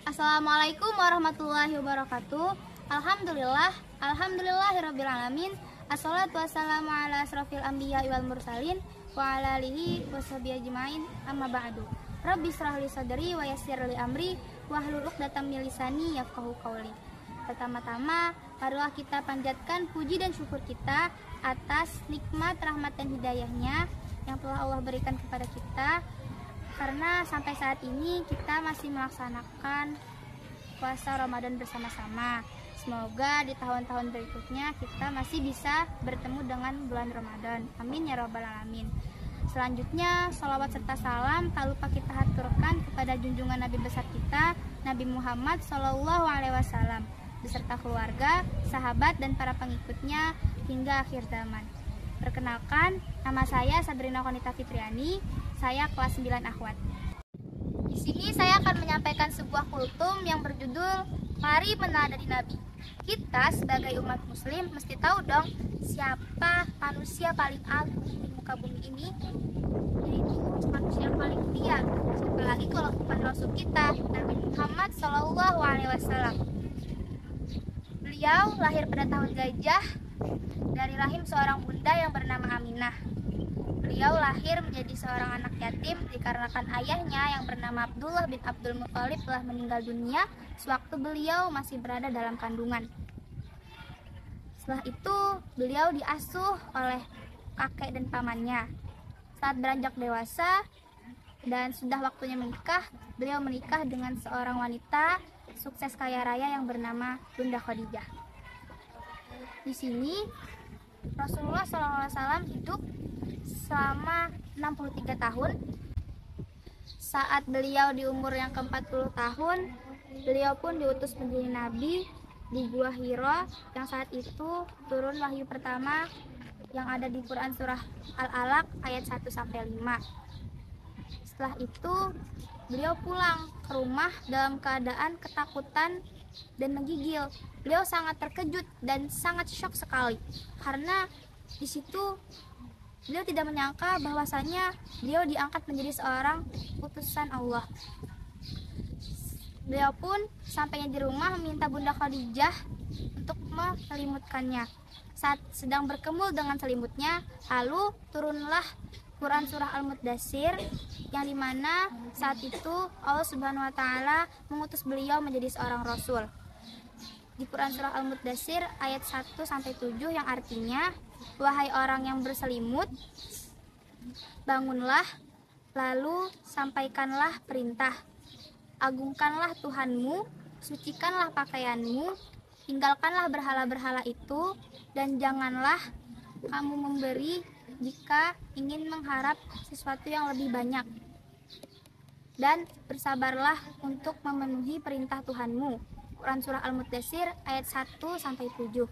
Assalamualaikum warahmatullahi wabarakatuh. Alhamdulillahirrabbilalamin. Assalatu wassalamu ala asrofil anbiya wal mursalin wa ala alihi washabihi ajmain, amma ba'du. Rabbi shrah li sadri wa yassir li amri wahlul 'uqdatam min lisani yafqahu qawli. Pertama-tama, marilah kita panjatkan puji dan syukur kita atas nikmat, rahmat dan hidayahnya yang telah Allah berikan kepada kita, karena sampai saat ini kita masih melaksanakan puasa Ramadan bersama-sama. Semoga di tahun-tahun berikutnya kita masih bisa bertemu dengan bulan Ramadan. Amin ya rabbal alamin. Selanjutnya, sholawat serta salam tak lupa kita haturkan kepada junjungan Nabi besar kita, Nabi Muhammad SAW, beserta keluarga, sahabat, dan para pengikutnya hingga akhir zaman. Perkenalkan, nama saya Sabrina Konita Fitriani, saya kelas 9 Akhwat. Di sini saya akan menyampaikan sebuah kultum yang berjudul Mari Meneladani Nabi. Kita sebagai umat muslim mesti tahu dong siapa manusia paling agung di muka bumi ini, yaitu manusia yang paling mulia. Siapa lagi kalau bukan Rasul kita, Nabi Muhammad SAW. Beliau lahir pada tahun Gajah dari rahim seorang bunda yang bernama Aminah. Beliau lahir menjadi seorang anak yatim dikarenakan ayahnya yang bernama Abdullah bin Abdul Muthalib telah meninggal dunia sewaktu beliau masih berada dalam kandungan. Setelah itu, beliau diasuh oleh kakek dan pamannya. Saat beranjak dewasa dan sudah waktunya menikah, beliau menikah dengan seorang wanita sukses kaya raya yang bernama Bunda Khadijah. Di sini Rasulullah SAW hidup selama 63 tahun. Saat beliau di umur yang ke-40 tahun, beliau pun diutus menjadi nabi di Gua Hira, yang saat itu turun wahyu pertama yang ada di Quran surah Al-Alaq ayat 1-5. Setelah itu, beliau pulang ke rumah dalam keadaan ketakutan dan menggigil. Beliau sangat terkejut dan sangat syok sekali, karena di situ beliau tidak menyangka bahwasanya beliau diangkat menjadi seorang utusan Allah. Beliau pun sampainya di rumah meminta Bunda Khadijah untuk meselimutkannya. Saat sedang berkemul dengan selimutnya, lalu turunlah Quran surah Al-Muddatsir, yang dimana saat itu Allah Subhanahu wa Ta'ala mengutus beliau menjadi seorang rasul. Di Quran surah Al-Muddatsir ayat 1-7 yang artinya, wahai orang yang berselimut, bangunlah, lalu sampaikanlah perintah, agungkanlah Tuhanmu, sucikanlah pakaianmu, tinggalkanlah berhala-berhala itu, dan janganlah kamu memberi jika ingin mengharap sesuatu yang lebih banyak, dan bersabarlah untuk memenuhi perintah Tuhanmu. Quran surah Al-Muddatsir ayat 1-7.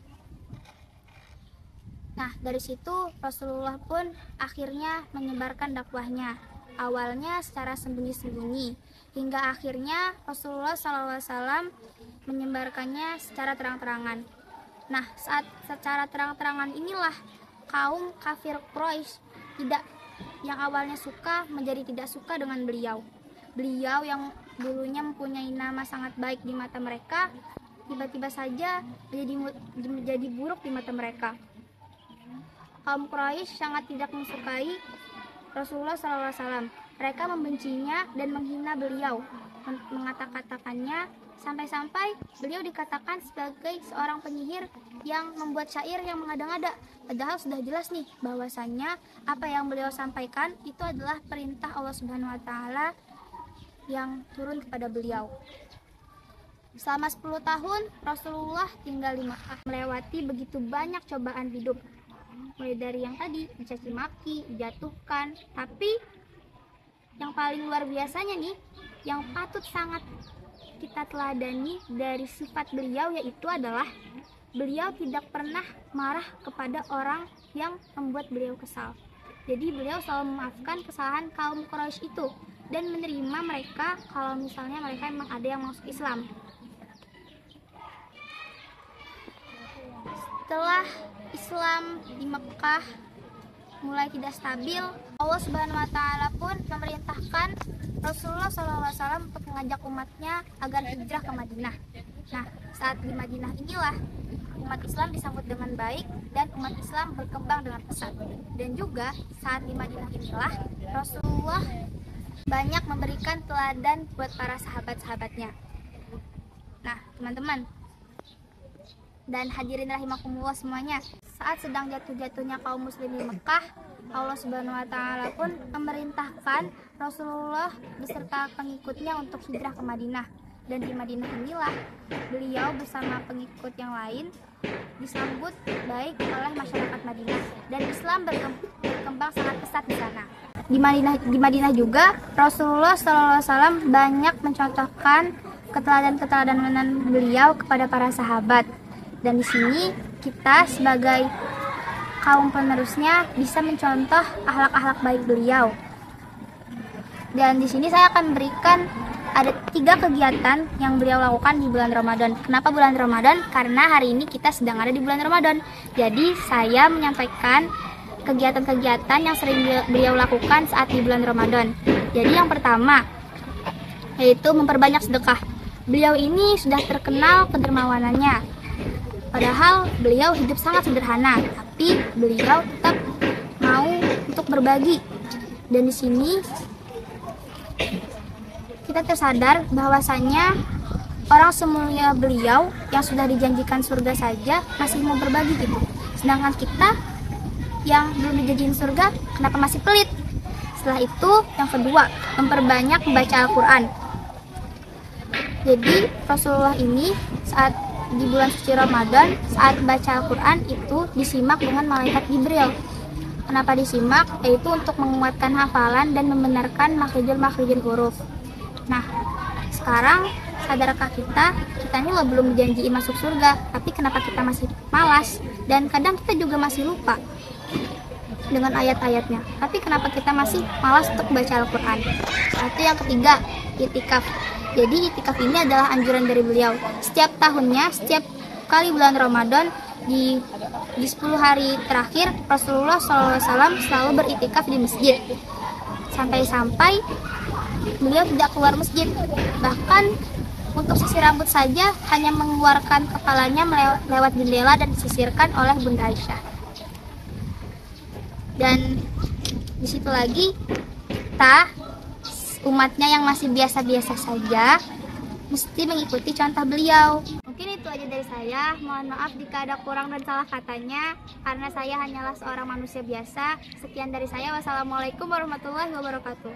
Nah, dari situ Rasulullah pun akhirnya menyebarkan dakwahnya. Awalnya secara sembunyi-sembunyi, hingga akhirnya Rasulullah SAW menyebarkannya secara terang-terangan. Nah, saat secara terang-terangan inilah kaum kafir Quraisy yang awalnya suka menjadi tidak suka dengan beliau. Beliau yang dulunya mempunyai nama sangat baik di mata mereka, tiba-tiba saja menjadi buruk di mata mereka. Kaum Quraisy sangat tidak mensukai Rasulullah SAW. Mereka membencinya dan menghina beliau, mengata-katakannya, sampai-sampai beliau dikatakan sebagai seorang penyihir yang membuat syair yang mengada-ngada. Padahal sudah jelas nih bahwasannya apa yang beliau sampaikan itu adalah perintah Allah Subhanahu wa Ta'ala yang turun kepada beliau. Selama 10 tahun Rasulullah tinggal di Makkah, melewati begitu banyak cobaan hidup, mulai dari yang tadi dicaci maki, dijatuhkan. Tapi yang paling luar biasanya nih, yang patut sangat kita teladani dari sifat beliau, yaitu adalah beliau tidak pernah marah kepada orang yang membuat beliau kesal. Jadi beliau selalu memaafkan kesalahan kaum Quraisy itu dan menerima mereka kalau misalnya mereka memang ada yang masuk Islam. Setelah Islam di Mekah mulai tidak stabil, Allah Subhanahu wa taala pun memerintahkan Rasulullah SAW untuk mengajak umatnya agar hijrah ke Madinah. Nah, saat di Madinah inilah umat Islam disambut dengan baik dan umat Islam berkembang dengan pesat. Dan juga saat di Madinah inilah Rasulullah banyak memberikan teladan buat para sahabat-sahabatnya. Nah, teman-teman dan hadirin rahimakumullah semuanya, saat sedang jatuh-jatuhnya kaum muslimin Mekah, Allah Subhanahu wa taala pun memerintahkan Rasulullah beserta pengikutnya untuk hijrah ke Madinah. Dan di Madinah inilah beliau bersama pengikut yang lain disambut baik oleh masyarakat Madinah dan Islam berkembang sangat pesat di sana. Di Madinah juga Rasulullah SAW banyak mencontohkan keteladanan beliau kepada para sahabat. Dan di sini kita sebagai kaum penerusnya bisa mencontoh akhlak-akhlak baik beliau. Dan di sini saya akan berikan ada 3 kegiatan yang beliau lakukan di bulan Ramadan. Kenapa bulan Ramadan? Karena hari ini kita sedang ada di bulan Ramadan. Jadi saya menyampaikan kegiatan-kegiatan yang sering beliau lakukan saat di bulan Ramadan. Jadi yang pertama yaitu memperbanyak sedekah. Beliau ini sudah terkenal kedermawanannya. Padahal beliau hidup sangat sederhana, tapi beliau tetap mau untuk berbagi. Dan di sini kita tersadar bahwasanya orang semulia beliau yang sudah dijanjikan surga saja masih mau berbagi gitu. Sedangkan kita yang belum dijanjikan surga, kenapa masih pelit? Setelah itu, yang kedua, memperbanyak membaca Al-Quran. Jadi Rasulullah ini saat di bulan suci Ramadan, saat baca Al-Quran itu disimak dengan malaikat Jibril. Kenapa disimak? Yaitu untuk menguatkan hafalan dan membenarkan makhrajul huruf. Nah, sekarang sadarkah kita ini loh belum dijanjiin masuk surga, tapi kenapa kita masih malas? Dan kadang kita juga masih lupa dengan ayat-ayatnya. Tapi kenapa kita masih malas untuk baca Al-Quran? Itu yang ketiga, itikaf. Jadi itikaf ini adalah anjuran dari beliau. Setiap tahunnya, setiap kali bulan Ramadan di 10 hari terakhir Rasulullah SAW selalu beritikaf di masjid. Sampai-sampai beliau tidak keluar masjid. Bahkan untuk sisir rambut saja hanya mengeluarkan kepalanya lewat jendela dan disisirkan oleh Bunda Aisyah. Dan di situ lagi kita umatnya yang masih biasa-biasa saja mesti mengikuti contoh beliau. Mungkin itu aja dari saya. Mohon maaf jika ada kurang dan salah katanya, karena saya hanyalah seorang manusia biasa. Sekian dari saya. Wassalamualaikum warahmatullahi wabarakatuh.